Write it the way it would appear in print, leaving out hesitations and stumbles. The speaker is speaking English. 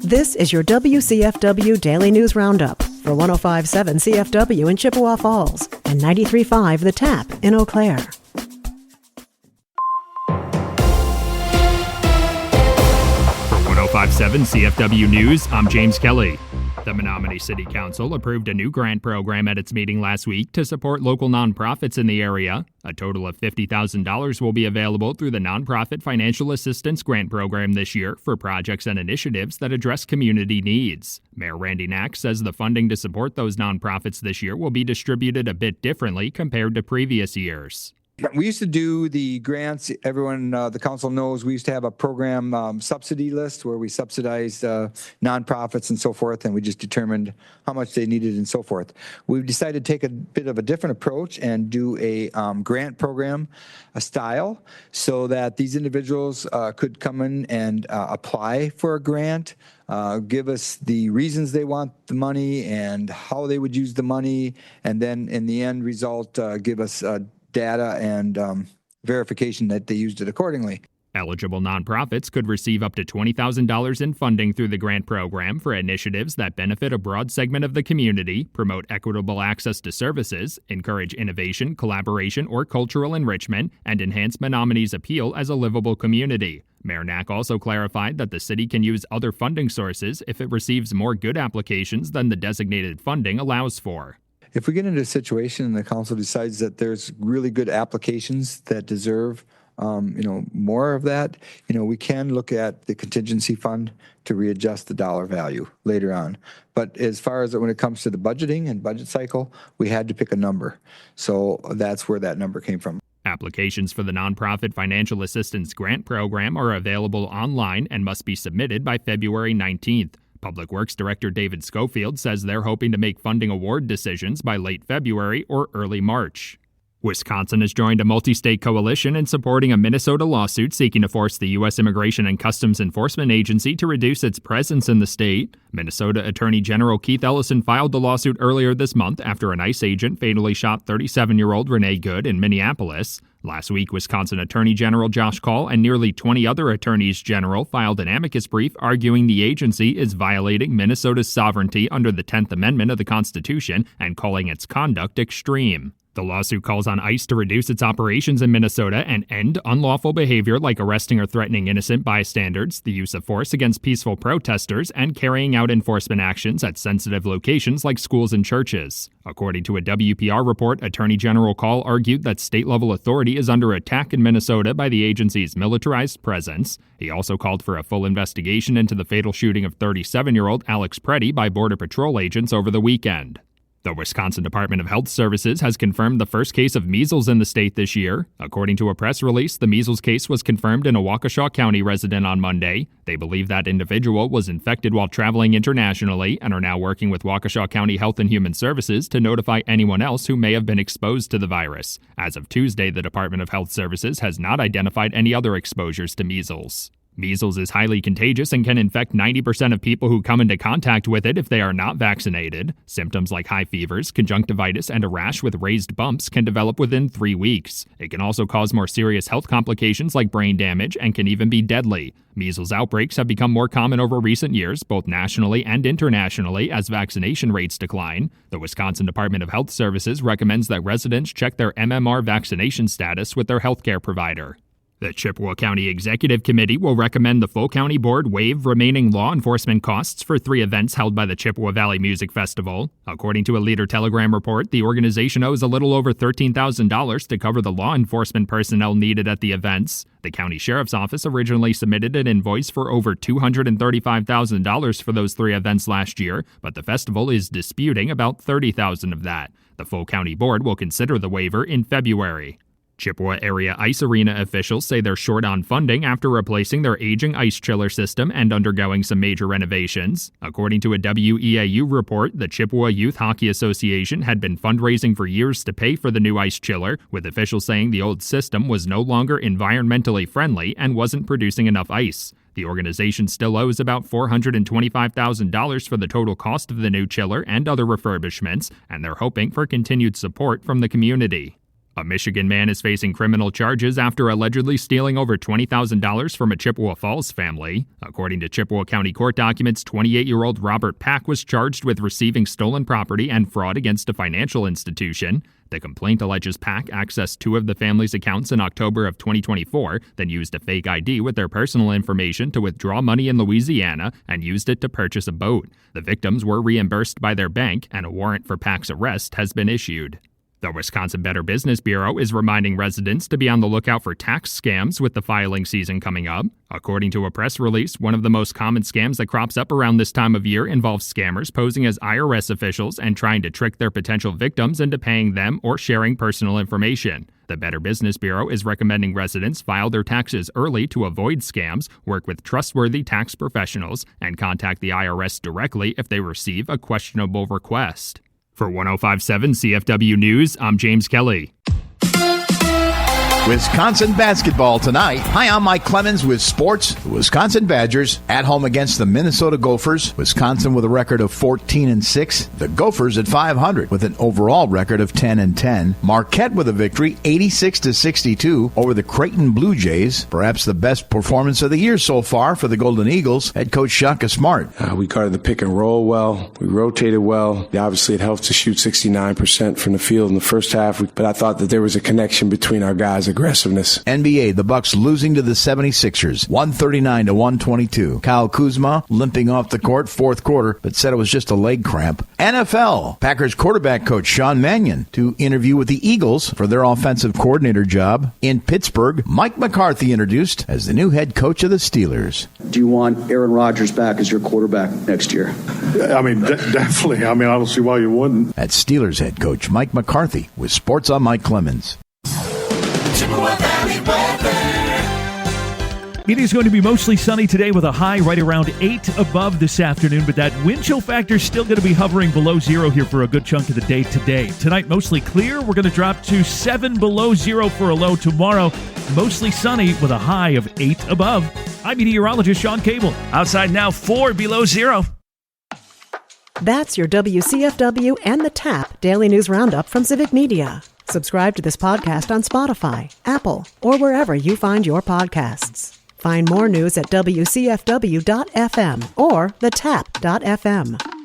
This is your WCFW Daily News Roundup for 105.7 CFW in Chippewa Falls and 93.5 The Tap in Eau Claire. For 105.7 CFW News, I'm James Kelly. The Menominee City Council approved a new grant program at its meeting last week to support local nonprofits in the area. A total of $50,000 will be available through the Nonprofit Financial Assistance Grant Program this year for projects and initiatives that address community needs. Mayor Randy Knack says the funding to support those nonprofits this year will be distributed a bit differently compared to previous years. We used to do the grants. Everyone, the council knows we used to have a program subsidy list where we subsidized nonprofits and so forth, and we just determined how much they needed and so forth. We've decided to take a bit of a different approach and do a grant program style so that these individuals could come in and apply for a grant, give us the reasons they want the money and how they would use the money, and then in the end result, give us data and verification that they used it accordingly. Eligible nonprofits could receive up to $20,000 in funding through the grant program for initiatives that benefit a broad segment of the community, promote equitable access to services, encourage innovation, collaboration, or cultural enrichment, and enhance Menominee's appeal as a livable community. Mayor Knack also clarified that the city can use other funding sources if it receives more good applications than the designated funding allows for. If we get into a situation and the council decides that there's really good applications that deserve, more of that, we can look at the contingency fund to readjust the dollar value later on. But as far as when it comes to the budgeting and budget cycle, we had to pick a number. So that's where that number came from. Applications for the Nonprofit Financial Assistance Grant Program are available online and must be submitted by February 19th. Public Works Director David Schofield says they're hoping to make funding award decisions by late February or early March. Wisconsin has joined a multi-state coalition in supporting a Minnesota lawsuit seeking to force the U.S. Immigration and Customs Enforcement Agency to reduce its presence in the state. Minnesota Attorney General Keith Ellison filed the lawsuit earlier this month after an ICE agent fatally shot 37-year-old Renee Good in Minneapolis. Last week, Wisconsin Attorney General Josh Kaul and nearly 20 other attorneys general filed an amicus brief arguing the agency is violating Minnesota's sovereignty under the 10th Amendment of the Constitution and calling its conduct extreme. The lawsuit calls on ICE to reduce its operations in Minnesota and end unlawful behavior like arresting or threatening innocent bystanders, the use of force against peaceful protesters, and carrying out enforcement actions at sensitive locations like schools and churches. According to a WPR report, Attorney General Kaul argued that state-level authority is under attack in Minnesota by the agency's militarized presence. He also called for a full investigation into the fatal shooting of 37-year-old Alex Preddy by Border Patrol agents over the weekend. The Wisconsin Department of Health Services has confirmed the first case of measles in the state this year. According to a press release, the measles case was confirmed in a Waukesha County resident on Monday. They believe that individual was infected while traveling internationally and are now working with Waukesha County Health and Human Services to notify anyone else who may have been exposed to the virus. As of Tuesday, the Department of Health Services has not identified any other exposures to measles. Measles is highly contagious and can infect 90% of people who come into contact with it if they are not vaccinated. Symptoms like high fevers, conjunctivitis, and a rash with raised bumps can develop within 3 weeks. It can also cause more serious health complications like brain damage and can even be deadly. Measles outbreaks have become more common over recent years, both nationally and internationally, as vaccination rates decline. The Wisconsin Department of Health Services recommends that residents check their MMR vaccination status with their healthcare provider. The Chippewa County Executive Committee will recommend the full county board waive remaining law enforcement costs for 3 events held by the Chippewa Valley Music Festival. According to a Leader Telegram report, the organization owes a little over $13,000 to cover the law enforcement personnel needed at the events. The county sheriff's office originally submitted an invoice for over $235,000 for those 3 events last year, but the festival is disputing about $30,000 of that. The full county board will consider the waiver in February. Chippewa area ice arena officials say they're short on funding after replacing their aging ice chiller system and undergoing some major renovations. According to a WEAU report, the Chippewa Youth Hockey Association had been fundraising for years to pay for the new ice chiller, with officials saying the old system was no longer environmentally friendly and wasn't producing enough ice. The organization still owes about $425,000 for the total cost of the new chiller and other refurbishments, and they're hoping for continued support from the community. A Michigan man is facing criminal charges after allegedly stealing over $20,000 from a Chippewa Falls family. According to Chippewa County court documents, 28-year-old Robert Pack was charged with receiving stolen property and fraud against a financial institution. The complaint alleges Pack accessed two of the family's accounts in October of 2024, then used a fake ID with their personal information to withdraw money in Louisiana and used it to purchase a boat. The victims were reimbursed by their bank, and a warrant for Pack's arrest has been issued. The Wisconsin Better Business Bureau is reminding residents to be on the lookout for tax scams with the filing season coming up. According to a press release, one of the most common scams that crops up around this time of year involves scammers posing as IRS officials and trying to trick their potential victims into paying them or sharing personal information. The Better Business Bureau is recommending residents file their taxes early to avoid scams, work with trustworthy tax professionals, and contact the IRS directly if they receive a questionable request. For 105.7 CFW News, I'm James Kelly. Wisconsin basketball tonight. Hi, I'm Mike Clemens with sports. The Wisconsin Badgers at home against the Minnesota Gophers. Wisconsin with a record of 14-6. The Gophers at 500 with an overall record of 10-10. Marquette with a victory, 86-62 over the Creighton Blue Jays. Perhaps the best performance of the year so far for the Golden Eagles. Head coach Shaka Smart. We guarded the pick and roll well. We rotated well. Obviously, it helped to shoot 69% from the field in the first half, but I thought that there was a connection between our guys' aggressiveness. NBA, the Bucks losing to the 76ers, 139-122. Kyle Kuzma limping off the court fourth quarter, but said it was just a leg cramp. NFL, Packers quarterback coach Sean Mannion to interview with the Eagles for their offensive coordinator job. In Pittsburgh, Mike McCarthy introduced as the new head coach of the Steelers. Do you want Aaron Rodgers back as your quarterback next year? I mean, definitely. I mean, I don't see why you wouldn't. That's Steelers head coach Mike McCarthy with Sports on Mike Clemens. It is going to be mostly sunny today with a high right around 8 above this afternoon, but that wind chill factor is still going to be hovering below zero here for a good chunk of the day today. Tonight, mostly clear. We're going to drop to 7 below zero for a low tomorrow. Mostly sunny with a high of 8 above. I'm meteorologist Sean Cable. Outside now, 4 below zero. That's your WCFW and the TAP Daily News Roundup from Civic Media. Subscribe to this podcast on Spotify, Apple, or wherever you find your podcasts. Find more news at WCFW.FM or thetap.fm.